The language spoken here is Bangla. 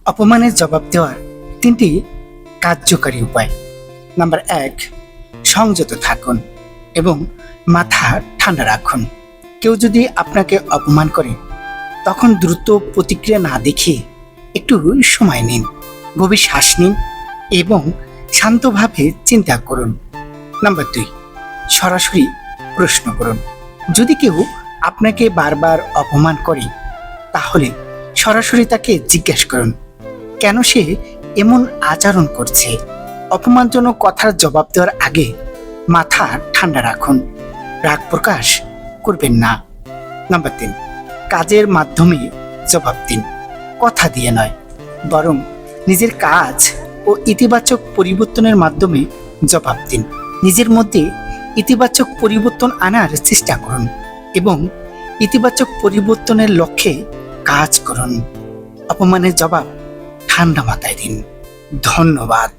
অপমানের জবাব দেওয়ার 3টি কার্যকারী উপায়। নাম্বার 1, সংযত থাকুন এবং মাথা ঠান্ডা রাখুন। কেউ যদি আপনাকে অপমান করে তখন দ্রুত প্রতিক্রিয়া না দেখিয়ে একটু সময় নিন, গভীর শ্বাস নিন এবং শান্তভাবে চিন্তা করুন। নাম্বার 2, সরাসরি প্রশ্ন করুন। যদি কেউ আপনাকে বারবার অপমান করে তাহলে সরাসরি তাকে জিজ্ঞেস করুন কেন সে এমন আচরণ করছে। অপমানজনক কথার জবাব দেওয়ার আগে মাথা ঠান্ডা রাখুন, রাগ প্রকাশ করবেন না। নাম্বার 3, কাজের মাধ্যমে জবাব দিন, কথা দিয়ে নয়, বরং নিজের কাজ ও ইতিবাচক পরিবর্তনের মাধ্যমে জবাব দিন। নিজের মধ্যে ইতিবাচক পরিবর্তন আনার চেষ্টা করুন এবং ইতিবাচক পরিবর্তনের লক্ষ্যে কাজ করুন। অপমানের জবাব ঠান্ডা মাথায় দিন। ধন্যবাদ।